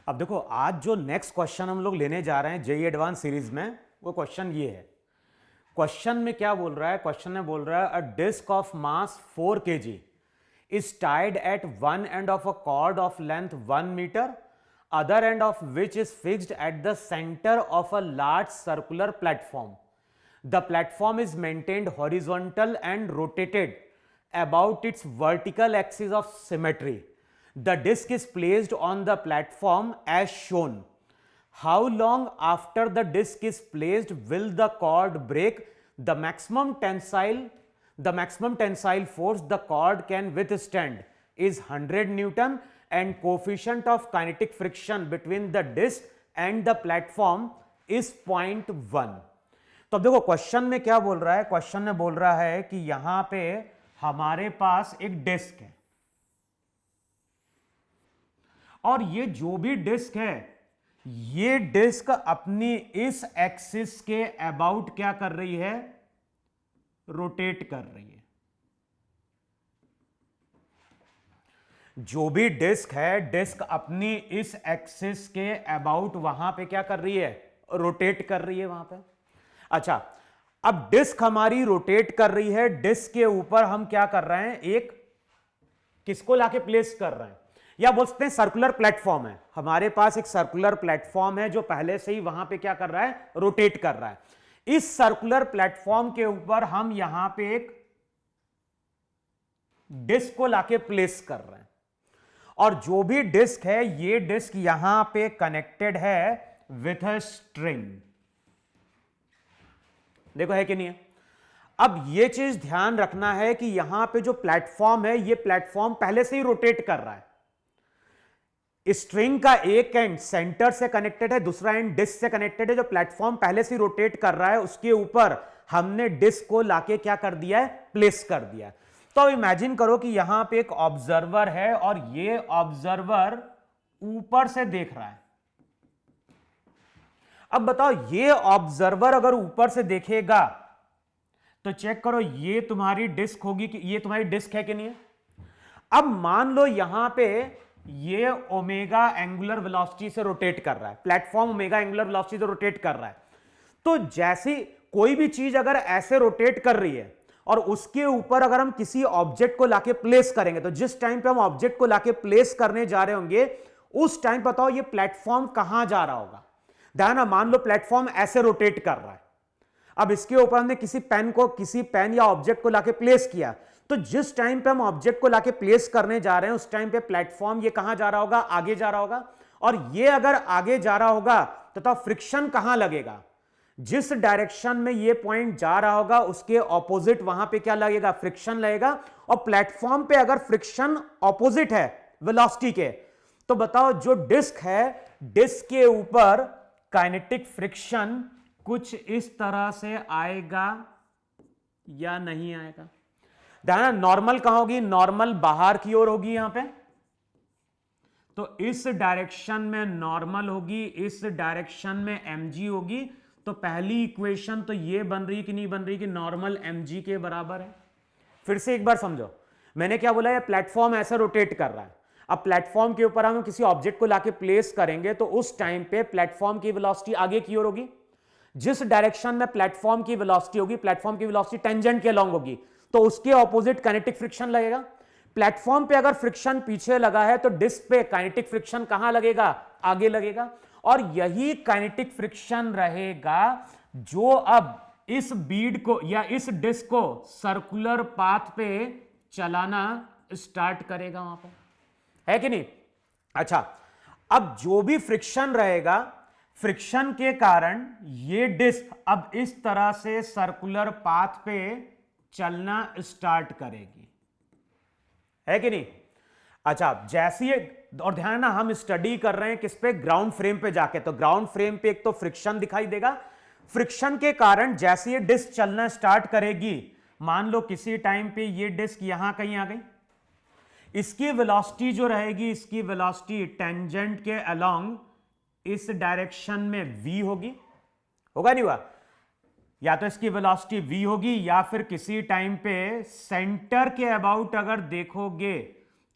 अब देखो, आज जो नेक्स्ट क्वेश्चन हम लोग लेने जा रहे हैं जेई एडवांस सीरीज में, वो क्वेश्चन ये है। क्वेश्चन में क्या बोल रहा है? क्वेश्चन में बोल रहा है a disc of mass 4 kg is tied at one end of a cord of length 1 meter, other end of which is fixed at the center of a large circular platform. The platform is maintained horizontal and rotated about its vertical axis of symmetry. The disc is placed on the platform as shown. How long after the disc is placed will the cord break? The maximum tensile force the cord can withstand is 100 Newton and coefficient of kinetic friction between the disc and the platform is 0.1. तो अब देखो question में क्या बोल रहा है। Question में बोल रहा है कि यहां पे हमारे पास एक डिस्क है और ये जो भी डिस्क है, ये डिस्क अपनी इस एक्सिस के अबाउट क्या कर रही है? रोटेट कर रही है। जो भी डिस्क है, डिस्क अपनी इस एक्सिस के अबाउट वहां पे क्या कर रही है? रोटेट कर रही है वहां पे। अच्छा, अब डिस्क हमारी रोटेट कर रही है। डिस्क के ऊपर हम क्या कर रहे हैं? एक किसको लाके प्लेस कर रहे हैं, या बोल सकते हैं सर्कुलर प्लेटफॉर्म है। हमारे पास एक सर्कुलर प्लेटफॉर्म है जो पहले से ही वहां पे क्या कर रहा है? रोटेट कर रहा है। इस सर्कुलर प्लेटफॉर्म के ऊपर हम यहां पे एक डिस्क को लाके प्लेस कर रहे हैं और जो भी डिस्क है, ये डिस्क यहां पे कनेक्टेड है विथ अ स्ट्रिंग। देखो है कि नहीं है? अब ये चीज ध्यान रखना है कि यहां पे जो प्लेटफॉर्म है, ये प्लेटफॉर्म पहले से ही रोटेट कर रहा है। स्ट्रिंग का एक एंड सेंटर से कनेक्टेड है, दूसरा एंड डिस्क से कनेक्टेड है। जो प्लेटफॉर्म पहले से रोटेट कर रहा है, उसके ऊपर हमने डिस्क को लाके क्या कर दिया है? प्लेस कर दिया है। तो इमेजिन करो कि यहां पे एक ऑब्जर्वर है और ये ऑब्जर्वर ऊपर से देख रहा है। अब बताओ, ये ऑब्जर्वर अगर ऊपर से देखेगा तो चेक करो, ये तुम्हारी डिस्क होगी कि ये तुम्हारी डिस्क है कि नहीं है? अब मान लो यहां पे ये ओमेगा एंगुलर वेलोसिटी से रोटेट कर रहा है, प्लेटफॉर्म ओमेगा एंगुलर वेलोसिटी से रोटेट कर रहा है। तो जैसी कोई भी चीज अगर ऐसे रोटेट कर रही है और उसके ऊपर अगर हम किसी ऑब्जेक्ट को लाके प्लेस करेंगे, तो जिस टाइम पे हम ऑब्जेक्ट को लाके प्लेस करने जा रहे होंगे, उस टाइम बताओ ये प्लेटफॉर्म कहां जा रहा होगा? ध्यान, मान लो प्लेटफॉर्म ऐसे रोटेट कर रहा है। अब इसके ऊपर हमने किसी पेन या ऑब्जेक्ट को लाके प्लेस किया, तो जिस टाइम पे हम ऑब्जेक्ट को लाके प्लेस करने जा रहे हैं, उस टाइम पे प्लेटफॉर्म ये कहां जा रहा होगा? आगे जा रहा होगा। और ये अगर आगे जा रहा होगा तो फ्रिक्शन कहां लगेगा? जिस डायरेक्शन में ये पॉइंट जा रहा होगा, उसके ऑपोजिट वहां पे क्या लगेगा? फ्रिक्शन लगेगा। और प्लेटफॉर्म पे अगर फ्रिक्शन ऑपोजिट है वेलोसिटी के, तो बताओ जो डिस्क है, डिस्क के ऊपर काइनेटिक फ्रिक्शन कुछ इस तरह से आएगा या नहीं आएगा? ध्यान, नॉर्मल कहां होगी? नॉर्मल बाहर की ओर होगी यहां पे, तो इस डायरेक्शन में नॉर्मल होगी, इस डायरेक्शन में mg होगी। तो पहली इक्वेशन तो ये बन रही कि नहीं बन रही कि नॉर्मल mg के बराबर है। फिर से एक बार समझो, मैंने क्या बोला? ये प्लेटफॉर्म ऐसा रोटेट कर रहा है। अब प्लेटफॉर्म के ऊपर हम किसी ऑब्जेक्ट को लाके प्लेस करेंगे, तो उस टाइम पे प्लेटफॉर्म की वेलोसिटी आगे की ओर होगी। जिस डायरेक्शन में प्लेटफॉर्म की वेलोसिटी होगी, प्लेटफॉर्म की वेलोसिटी टेंजेंट के अलोंग होगी, तो उसके ऑपोजिट काइनेटिक फ्रिक्शन लगेगा। प्लेटफॉर्म पे अगर फ्रिक्शन पीछे लगा है, तो डिस्क पे काइनेटिक फ्रिक्शन कहां लगेगा? आगे लगेगा। और यही काइनेटिक फ्रिक्शन रहेगा जो अब इस बीड को या इस डिस्क को सर्कुलर पाथ पे चलाना स्टार्ट करेगा वहां पर, है कि नहीं? अच्छा, अब जो भी फ्रिक्शन रहेगा, फ्रिक्शन के कारण ये डिस्क अब इस तरह से सर्कुलर पाथ पे चलना स्टार्ट करेगी, है कि नहीं? अच्छा, जैसी और ध्यान ना, हम स्टडी कर रहे हैं किस पे? ग्राउंड फ्रेम पे जाके। तो ग्राउंड फ्रेम पे एक तो फ्रिक्शन दिखाई देगा। फ्रिक्शन के कारण जैसे ये डिस्क चलना स्टार्ट करेगी, मान लो किसी टाइम पे ये डिस्क यहां कहीं आ गई, इसकी वेलोसिटी जो रहेगी, इसकी वेलोसिटी टेंजेंट के अलोंग इस डायरेक्शन में v होगी। होगा नहीं हुआ? या तो इसकी वेलोसिटी v होगी, या फिर किसी टाइम पे सेंटर के अबाउट अगर देखोगे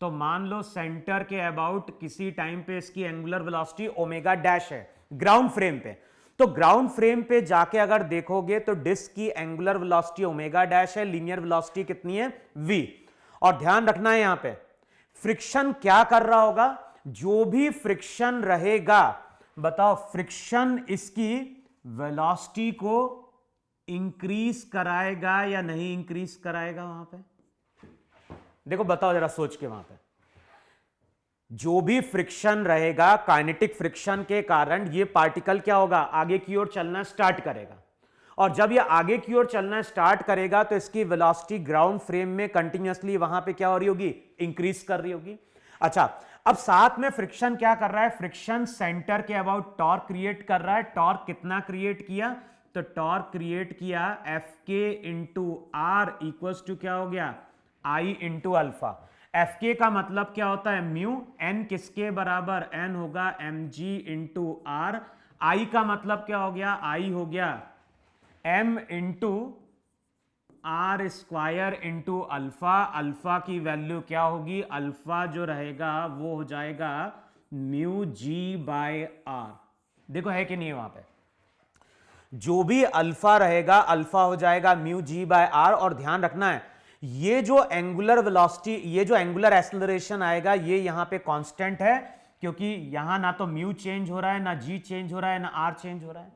तो मान लो सेंटर के अबाउट किसी टाइम पे इसकी एंगुलर वेलोसिटी ओमेगा डैश है ग्राउंड फ्रेम पे, तो ग्राउंड फ्रेम पे जाके अगर देखोगे तो डिस्क की एंगुलर वेलोसिटी ओमेगा डैश है, लीनियर वेलोसिटी कितनी है v। और ध्यान रखना है यहां पे फ्रिक्शन क्या कर रहा होगा, जो भी फ्रिक्शन रहेगा, बताओ फ्रिक्शन इसकी वेलोसिटी को इंक्रीज कराएगा या नहीं इंक्रीज कराएगा वहां पे? देखो बताओ जरा सोच के वहां पे, जो भी फ्रिक्शन रहेगा काइनेटिक फ्रिक्शन के कारण ये पार्टिकल क्या होगा, आगे की ओर चलना स्टार्ट करेगा, और जब ये आगे की ओर चलना स्टार्ट करेगा तो इसकी वेलोसिटी ग्राउंड फ्रेम में कंटिन्यूअसली वहां पे क्या हो रही होगी, इंक्रीज कर रही होगी। अच्छा, अब साथ में फ्रिक्शन क्या कर रहा है, फ्रिक्शन सेंटर के अबाउट टॉर्क क्रिएट कर रहा है। टॉर्क कितना क्रिएट किया, तो टॉर्क क्रिएट किया एफ के इंटू आर इक्वल्स टू क्या हो गया, आई इंटू अल्फा। एफ के का मतलब क्या होता है, म्यू। एन किसके बराबर, एन होगा M G into R. I का मतलब क्या हो गया, आई हो गया M into R square into alpha. Alpha की वैल्यू क्या होगी, अल्फा जो रहेगा वो हो जाएगा म्यू जी बाय आर। देखो है कि नहीं वहां पे, जो भी अल्फा रहेगा अल्फा हो जाएगा म्यू जी बाय आर। और ध्यान रखना है ये जो एंगुलर वेलोसिटी, ये जो एंगुलर एक्सेलरेशन आएगा ये यहां पे कांस्टेंट है, क्योंकि यहां ना तो म्यू चेंज हो रहा है, ना जी चेंज हो रहा है, ना आर चेंज हो रहा है।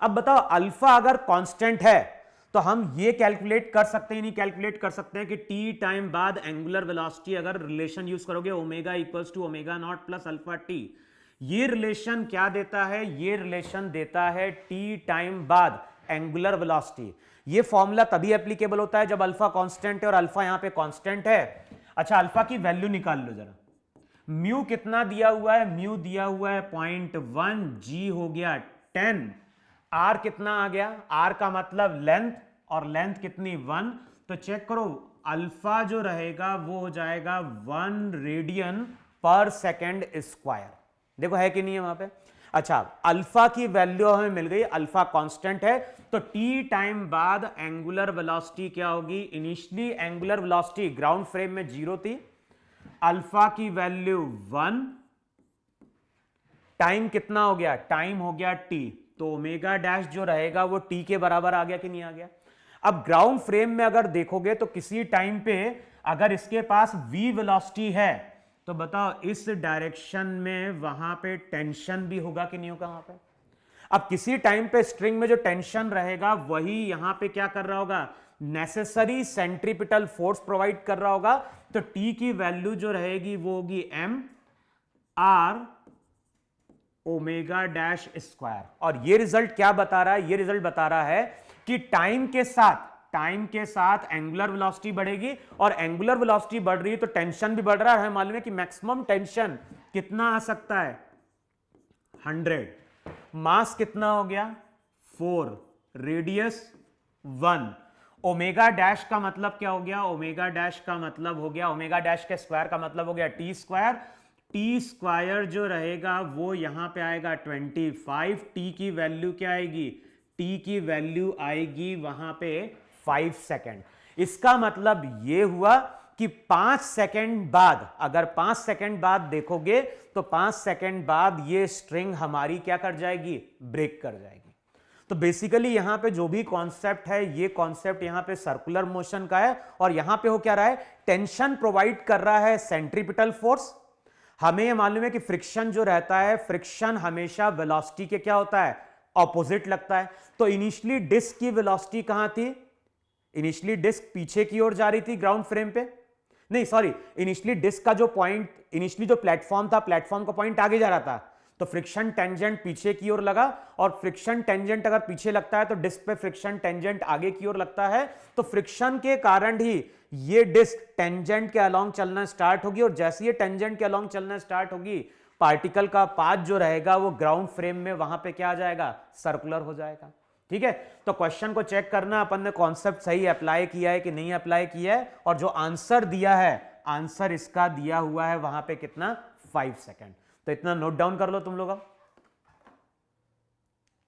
अब बताओ अल्फा अगर कांस्टेंट है तो हम ये कैलकुलेट कर सकते हैं, नहीं कैलकुलेट कर सकते हैं कि टी टाइम बाद एंगुलर वेलोसिटी अगर रिलेशन यूज करोगे omega equals to omega not plus alpha T, ये रिलेशन क्या देता है, ये रिलेशन देता है टी टाइम बाद एंगुलर वेलोसिटी। ये फॉर्मूला तभी एप्लीकेबल होता है जब अल्फा कांस्टेंट है, और अल्फा यहां पे कांस्टेंट है। अच्छा, अल्फा की वैल्यू निकाल लो जरा। म्यू कितना दिया हुआ है, म्यू दिया हुआ है 0.1, जी हो गया 10, आर कितना आ गया, आर का मतलब लेंथ, और लेंथ कितनी 1। तो चेक करो अल्फा जो रहेगा वो हो जाएगा 1 रेडियन पर सेकेंड स्क्वायर। देखो है कि नहीं है वहां पे। अच्छा, अल्फा की वैल्यू हमें मिल गई, अल्फा कांस्टेंट है, तो टी टाइम बाद एंगुलर वेलोसिटी क्या होगी, initially angular velocity ground frame में 0 थी, अल्फा की वैल्यू 1, टाइम कितना हो गया, टाइम हो गया टी, तो ओमेगा डैश जो रहेगा वो टी के बराबर आ गया कि नहीं आ गया। अब ग्राउंड फ्रेम में अगर देखोगे तो किसी टाइम पे अगर इसके पास v वेलोसिटी है तो बताओ इस डायरेक्शन में वहां पे टेंशन भी होगा कि नहीं होगा वहां पे। अब किसी टाइम पे स्ट्रिंग में जो टेंशन रहेगा वही यहां पे क्या कर रहा होगा, नेसेसरी सेंट्रीपिटल फोर्स प्रोवाइड कर रहा होगा। तो टी की वैल्यू जो रहेगी वो होगी M R omega dash square. और ये रिजल्ट क्या बता रहा है, ये रिजल्ट बता रहा है कि टाइम के साथ एंगुलर वेलोसिटी बढ़ेगी, और एंगुलर वेलोसिटी बढ़ रही है तो टेंशन भी बढ़ रहा है। हमें मालूम है कि मैक्सिमम टेंशन कितना आ सकता है, 100। मास कितना हो गया 4, रेडियस 1। ओमेगा डैश का मतलब क्या हो गया, ओमेगा डैश का मतलब हो गया, ओमेगा डैश के स्क्वायर का मतलब हो गया टी स्क्वायर। टी स्क्वायर जो रहेगा वो यहां पे आएगा 25। टी की वैल्यू क्या आएगी, टी की वैल्यू आएगी वहां पे 5 सेकेंड। इसका मतलब ये हुआ कि 5 सेकेंड बाद, अगर 5 सेकेंड बाद देखोगे तो 5 सेकेंड बाद ये स्ट्रिंग हमारी क्या कर जाएगी, ब्रेक कर जाएगी। तो बेसिकली यहां पे जो भी कॉन्सेप्ट है, ये कॉन्सेप्ट यहां पे सर्कुलर मोशन का है, और यहां पे हो क्या रहा है, टेंशन प्रोवाइड कर रहा है सेंट्रीपिटल फोर्स। हमें यह मालूम है कि फ्रिक्शन जो रहता है, फ्रिक्शन हमेशा वेलोसिटी के क्या होता है, ऑपोजिट लगता है। तो इनिशियली डिस्क की वेलोसिटी कहां थी, इनिशियली डिस्क पीछे की ओर जा रही थी ग्राउंड फ्रेम पे, नहीं सॉरी, इनिशियली डिस्क का जो पॉइंट, इनिशियली जो प्लेटफॉर्म था, प्लेटफॉर्म का पॉइंट आगे जा रहा था, तो फ्रिक्शन टेंजेंट पीछे की ओर लगा, और फ्रिक्शन टेंजेंट अगर पीछे लगता है तो डिस्क पे फ्रिक्शन टेंजेंट आगे की ओर लगता है। तो फ्रिक्शन के कारण ही ये डिस्क टेंजेंट के अलोंग चलना स्टार्ट होगी, और जैसे ये टेंजेंट के अलोंग चलना स्टार्ट होगी, पार्टिकल का पाथ जो रहेगा वो ग्राउंड फ्रेम में वहां पे क्या आ जाएगा, सर्कुलर हो जाएगा। ठीक है, तो क्वेश्चन को चेक करना अपन ने कॉन्सेप्ट सही अप्लाई किया है कि नहीं अप्लाई किया है, और जो आंसर दिया है, आंसर इसका दिया हुआ है वहां पे कितना, 5 सेकेंड। तो इतना नोट डाउन कर लो तुम लोग।